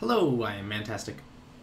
Hello, I am Mantastic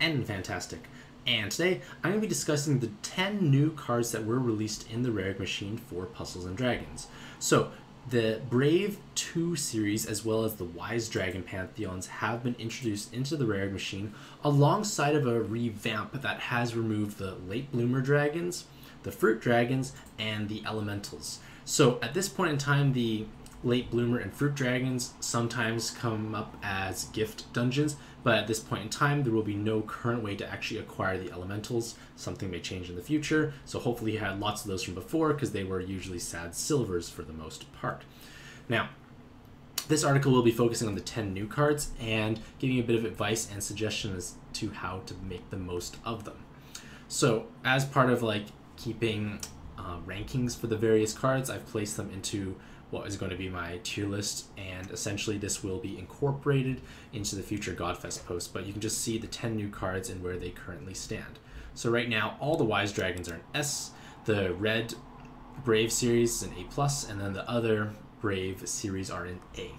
and Fantastic, and today I'm going to be discussing the 10 new cards that were released in the Raric machine for Puzzles and Dragons. So, the Brave 2 series as well as the Wisedragon Pantheons have been introduced into the Raric machine alongside of a revamp that has removed the Late Bloomer Dragons, the Fruit Dragons, and the Elementals. So, at this point in time, the Late Bloomer and Fruit Dragons sometimes come up as gift dungeons, but at this point in time, there will be no current way to actually acquire the Elementals. Something may change in the future, so hopefully you had lots of those from before, because they were usually sad silvers for the most part. Now, this article will be focusing on the 10 new cards and giving you a bit of advice and suggestion as to how to make the most of them. So, as part of keeping rankings for the various cards, I've placed them into what is going to be my tier list, and essentially this will be incorporated into the future Godfest post, but you can just see the 10 new cards and where they currently stand. So right now, all the Wisedragons are an S, the Red Brave series is an A+, and then the other Brave series are an A.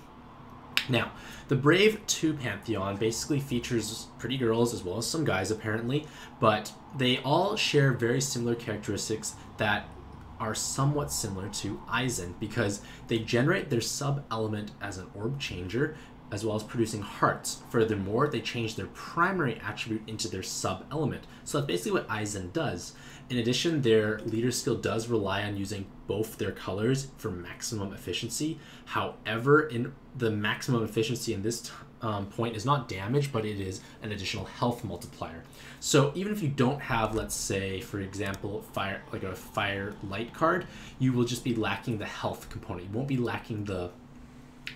Now, the Brave 2 Pantheon basically features pretty girls as well as some guys apparently, but they all share very similar characteristics that are somewhat similar to Eisen because they generate their sub-element as an orb changer as well as producing hearts. Furthermore, they change their primary attribute into their sub-element. So that's basically what Eisen does. In addition, their leader skill does rely on using both their colors for maximum efficiency. However, in the maximum efficiency in this point is not damage, but it is an additional health multiplier. So even if you don't have, let's say, for example, a fire light card, you will just be lacking the health component. You won't be lacking the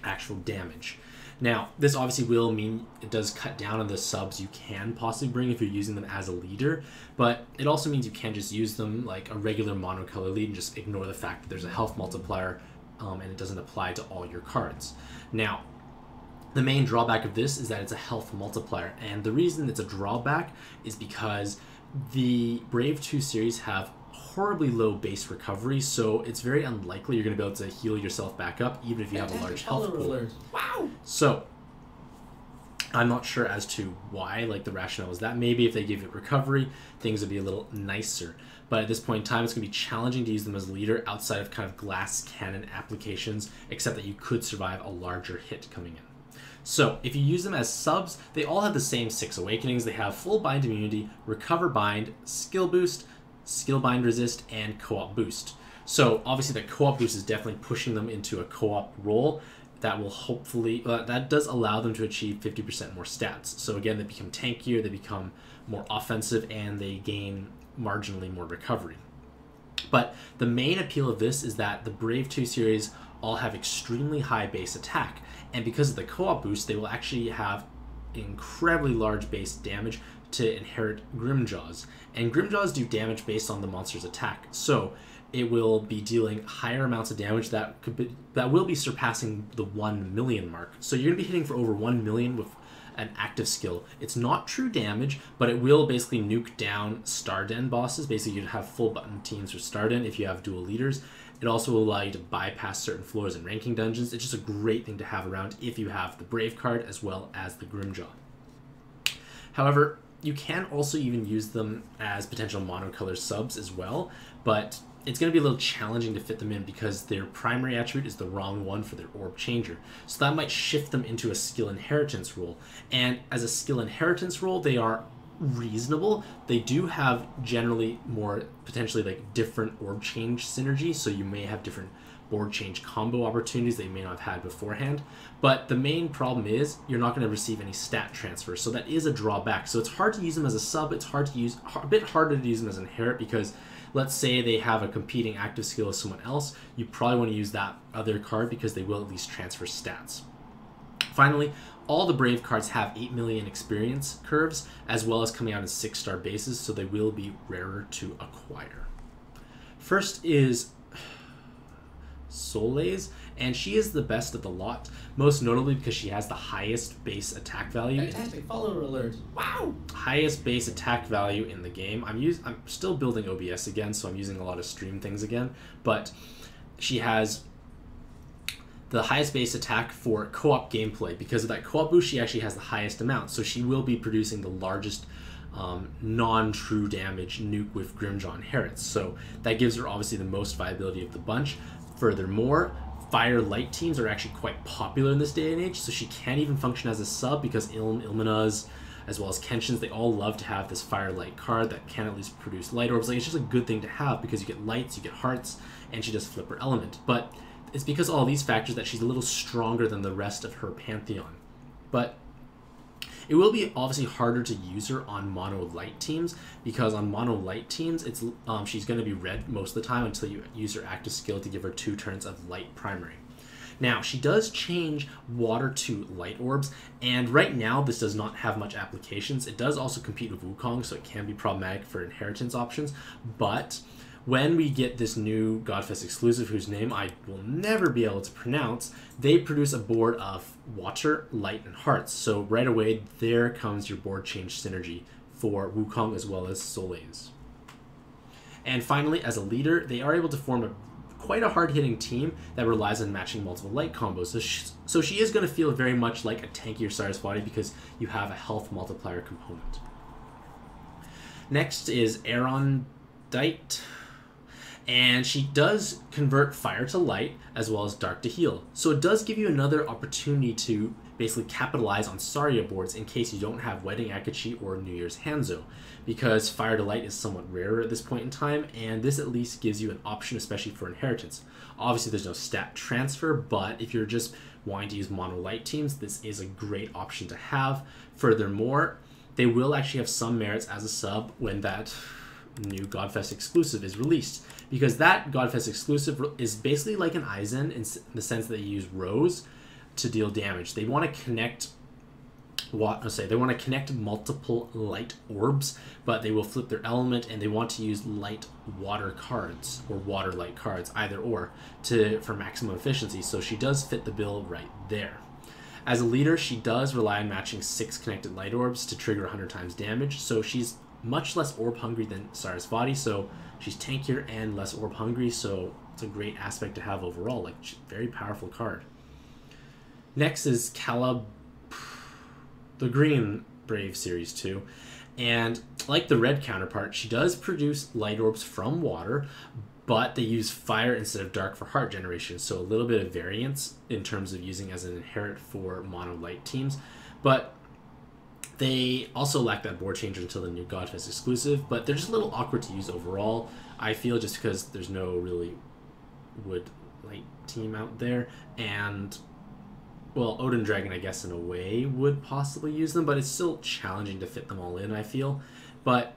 actual damage. Now, this obviously will mean it does cut down on the subs you can possibly bring if you're using them as a leader, but it also means you can just use them like a regular monocolor lead and just ignore the fact that there's a health multiplier and it doesn't apply to all your cards. Now, the main drawback of this is that it's a health multiplier, and the reason it's a drawback is because the Brave 2 series have horribly low base recovery, so it's very unlikely you're going to be able to heal yourself back up even if you have a large health pool. Wow! So, I'm not sure as to why, the rationale is that maybe if they give it recovery, things would be a little nicer. But at this point in time, it's going to be challenging to use them as a leader outside of kind of glass cannon applications, except that you could survive a larger hit coming in. So, if you use them as subs, they all have the same 6 awakenings. They have full bind immunity, recover bind, skill boost, skill bind resist, and co-op boost. So, obviously, the co-op boost is definitely pushing them into a co-op role that will hopefully, that does allow them to achieve 50% more stats. So, again, they become tankier, they become more offensive, and they gain marginally more recovery. But the main appeal of this is that the Brave 2 series all have extremely high base attack, and because of the co-op boost, they will actually have incredibly large base damage to inherit Grimjaws. And Grimjaws do damage based on the monster's attack, so it will be dealing higher amounts of damage that will be surpassing the 1 million mark. So you're going to be hitting for over 1 million with an active skill. It's not true damage, but it will basically nuke down Starden bosses. Basically, you'd have full button teams for Starden if you have dual leaders. It also will allow you to bypass certain floors in ranking dungeons. It's just a great thing to have around if you have the Brave card as well as the Grimjaw. However, you can also even use them as potential monocolor subs as well, but it's going to be a little challenging to fit them in because their primary attribute is the wrong one for their orb changer. So that might shift them into a skill inheritance role. And as a skill inheritance role, they are reasonable. They do have generally more potentially different orb change synergy, so you may have different board change combo opportunities that you may not have had beforehand. But the main problem is you're not going to receive any stat transfer, so that is a drawback. So it's hard to use them as a sub. It's hard to use, a bit harder to use them as an inherit because let's say they have a competing active skill with someone else, you probably want to use that other card because they will at least transfer stats. Finally, all the Brave cards have 8 million experience curves, as well as coming out in 6-star bases, so they will be rarer to acquire. First is Soleil's, and she is the best of the lot, most notably because she has the highest base attack value. Fantastic follower alert! Wow! Highest base attack value in the game. I'm still building OBS again, so I'm using a lot of stream things again, but she has the highest base attack for co-op gameplay. Because of that co-op boost, she actually has the highest amount, so she will be producing the largest non-true damage nuke with Grimjaw inherits. So that gives her obviously the most viability of the bunch. Furthermore, fire light teams are actually quite popular in this day and age, so she can't even function as a sub because Ilmanas, as well as Kenshins, they all love to have this fire light card that can at least produce light orbs. Like, it's just a good thing to have because you get lights, you get hearts, and she does flip her element. But it's because of all these factors that she's a little stronger than the rest of her Pantheon. But it will be obviously harder to use her on mono light teams, because on mono light teams, it's she's going to be red most of the time until you use her active skill to give her 2 turns of light primary. Now, she does change water to light orbs, and right now this does not have much applications. It does also compete with Wukong, so it can be problematic for inheritance options, but when we get this new Godfest exclusive, whose name I will never be able to pronounce, they produce a board of water, light, and hearts. So right away, there comes your board change synergy for Wukong as well as Soleil's. And finally, as a leader, they are able to form quite a hard-hitting team that relies on matching multiple light combos. So she is going to feel very much like a tankier Sarasvati because you have a health multiplier component. Next is Arondite. And she does convert fire to light as well as dark to heal. So it does give you another opportunity to basically capitalize on Saria boards in case you don't have Wedding Akachi or New Year's Hanzo, because fire to light is somewhat rarer at this point in time, and this at least gives you an option, especially for inheritance. Obviously there's no stat transfer, but if you're just wanting to use mono light teams, this is a great option to have. Furthermore, they will actually have some merits as a sub when that new Godfest exclusive is released, because that Godfest exclusive is basically like an Aizen in the sense that they use Rose to deal damage. They want to connect multiple light orbs, but they will flip their element, and they want to use light water cards or water light cards, either or, for maximum efficiency. So she does fit the bill right there. As a leader, she does rely on matching 6 connected light orbs to trigger 100 times damage, so she's much less orb hungry than Sarasvati, so she's tankier and less orb hungry, so it's a great aspect to have overall. Like, she's a very powerful card. Next is Caleb, the Green Brave Series 2, and like the red counterpart, she does produce light orbs from water, but they use fire instead of dark for heart generation, so a little bit of variance in terms of using as an inherit for mono light teams. But they also lack that board changer until the new Godfest exclusive, but they're just a little awkward to use overall, I feel, just because there's no really wood light team out there. And, well, Odin Dragon, I guess, in a way, would possibly use them, but it's still challenging to fit them all in, I feel. But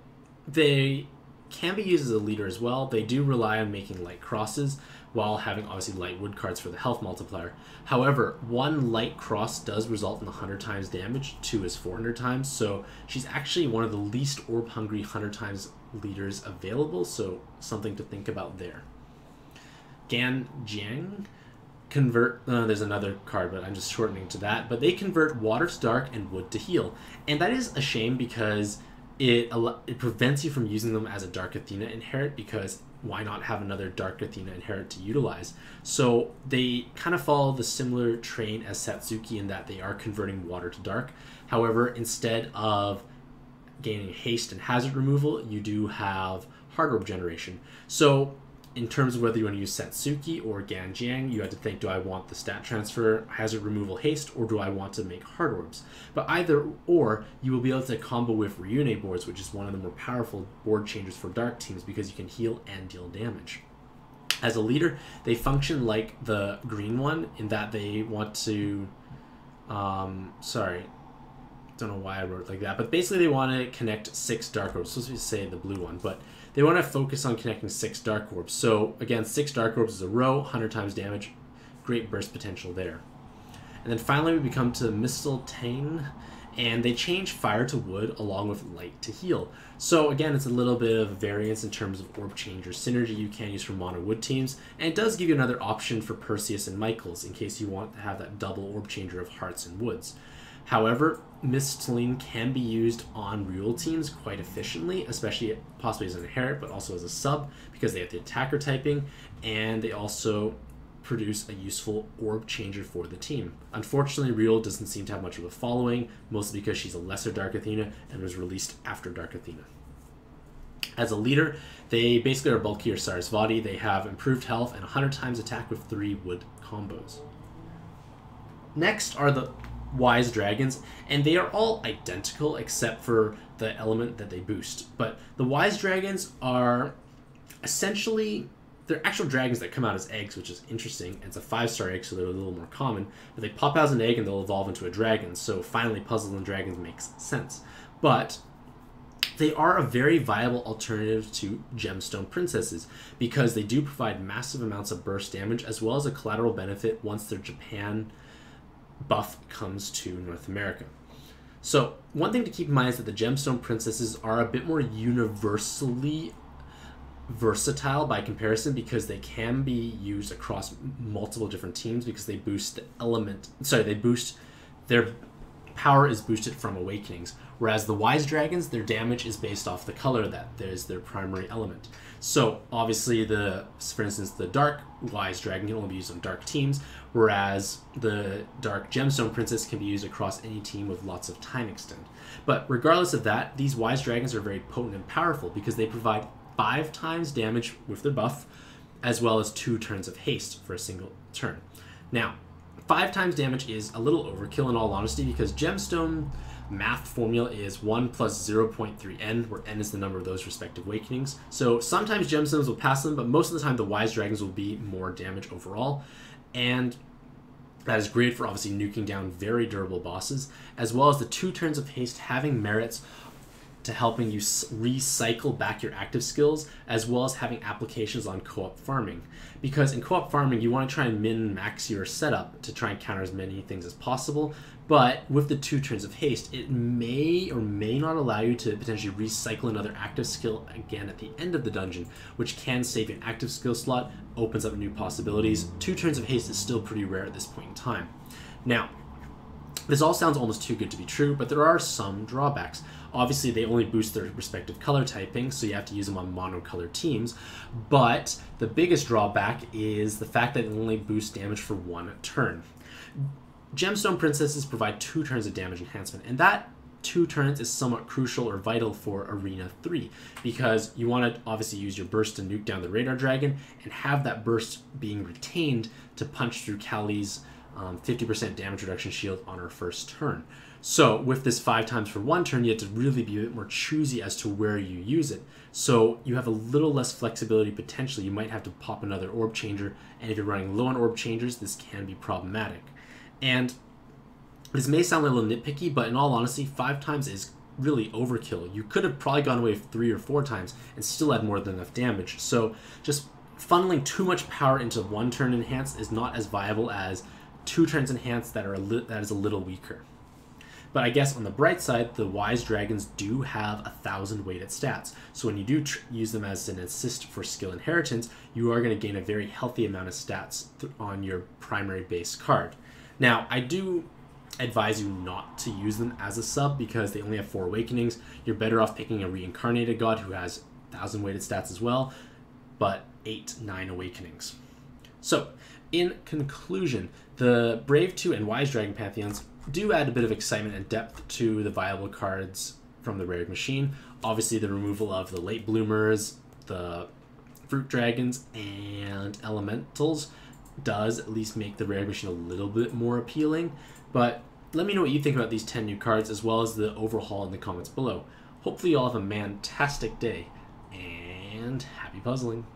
they can be used as a leader as well. They do rely on making light crosses, while having obviously light wood cards for the health multiplier. However, 1 light cross does result in 100 times damage, 2 is 400 times, so she's actually one of the least orb hungry 100 times leaders available, so something to think about there. Gan Jiang convert, there's another card, but I'm just shortening to that, but they convert water to dark and wood to heal, and that is a shame because it prevents you from using them as a Dark Athena inherit, because why not have another Dark Athena inherit to utilize? So they kind of follow the similar train as Satsuki in that they are converting water to dark. However, instead of gaining haste and hazard removal, you do have hard orb generation. So in terms of whether you want to use Satsuki or Ganjiang, you have to think, do I want the stat transfer, hazard removal, haste, or do I want to make hard orbs? But either or, you will be able to combo with Ryune boards, which is one of the more powerful board changers for dark teams because you can heal and deal damage. As a leader, they function like the green one in that they want to... sorry, don't know why I wrote it like that, but basically they want to connect 6 dark orbs. Supposed to say the blue one, but they want to focus on connecting 6 dark orbs. So again, 6 dark orbs is a row, 100 times damage, great burst potential there. And then finally we come to Mistletoe, and they change fire to wood along with light to heal. So again, it's a little bit of variance in terms of orb changer synergy you can use for mono wood teams, and it does give you another option for Perseus and Michaels in case you want to have that double orb changer of hearts and woods. However, Mistletoe can be used on Ryul teams quite efficiently, especially possibly as an inherit, but also as a sub, because they have the attacker typing, and they also produce a useful orb changer for the team. Unfortunately, Riol doesn't seem to have much of a following, mostly because she's a lesser Dark Athena and was released after Dark Athena. As a leader, they basically are bulkier Sarasvati. They have improved health and 100 times attack with 3 wood combos. Next are the Wisedragons, and they are all identical except for the element that they boost. But the Wisedragons are essentially, they're actual dragons that come out as eggs, which is interesting. It's a 5-star egg, so they're a little more common. But they pop out as an egg and they'll evolve into a dragon, so finally Puzzles and Dragons makes sense. But they are a very viable alternative to Gemstone Princesses because they do provide massive amounts of burst damage as well as a collateral benefit once their Japan buff comes to North America. So one thing to keep in mind is that the Gemstone Princesses are a bit more universally versatile by comparison because they can be used across multiple different teams because they boost the element, their power is boosted from awakenings, whereas the Wisedragons, their damage is based off the color that is their primary element. So obviously for instance, the Dark Wisedragon can only be used on dark teams, whereas the Dark Gemstone Princess can be used across any team with lots of time extend. But regardless of that, these Wisedragons are very potent and powerful because they provide 5 times damage with their buff, as well as 2 turns of haste for a single turn. Now, 5 times damage is a little overkill in all honesty because Gemstone math formula is 1 plus 0.3n, where n is the number of those respective awakenings. So sometimes Gemstones will pass them, but most of the time the Wisedragons will be more damage overall. And that is great for obviously nuking down very durable bosses, as well as the 2 turns of haste having merits to helping you recycle back your active skills, as well as having applications on co-op farming. Because in co-op farming, you want to try and min-max your setup to try and counter as many things as possible, but with the 2 turns of haste, it may or may not allow you to potentially recycle another active skill again at the end of the dungeon, which can save an active skill slot, opens up new possibilities. 2 turns of haste is still pretty rare at this point in time. Now, this all sounds almost too good to be true, but there are some drawbacks. Obviously, they only boost their respective color typing, so you have to use them on monocolor teams. But the biggest drawback is the fact that they only boost damage for 1 turn. Gemstone Princesses provide 2 turns of damage enhancement, and that 2 turns is somewhat crucial or vital for Arena 3, because you want to obviously use your burst to nuke down the Radar Dragon, and have that burst being retained to punch through Kali's 50% damage reduction shield on her first turn. So with this 5 times for 1 turn, you have to really be a bit more choosy as to where you use it. So you have a little less flexibility potentially. You might have to pop another orb changer, and if you're running low on orb changers, this can be problematic. And this may sound a little nitpicky, but in all honesty, 5 times is really overkill. You could have probably gone away with 3 or 4 times and still had more than enough damage. So just funneling too much power into 1 turn enhance is not as viable as 2 turns enhance that is a little weaker. But I guess on the bright side, the Wisedragons do have 1,000 weighted stats. So when you do use them as an assist for skill inheritance, you are going to gain a very healthy amount of stats on your primary base card. Now, I do advise you not to use them as a sub because they only have 4 awakenings. You're better off picking a reincarnated god who has 1,000 weighted stats as well, but 8-9 awakenings. So, in conclusion, the Brave 2 and Wisedragon Pantheons do add a bit of excitement and depth to the viable cards from the Rare Machine. Obviously, the removal of the late bloomers, the fruit dragons, and elementals does at least make the Rare Machine a little bit more appealing. But let me know what you think about these 10 new cards, as well as the overhaul in the comments below. Hopefully you all have a mantastic day, and happy puzzling.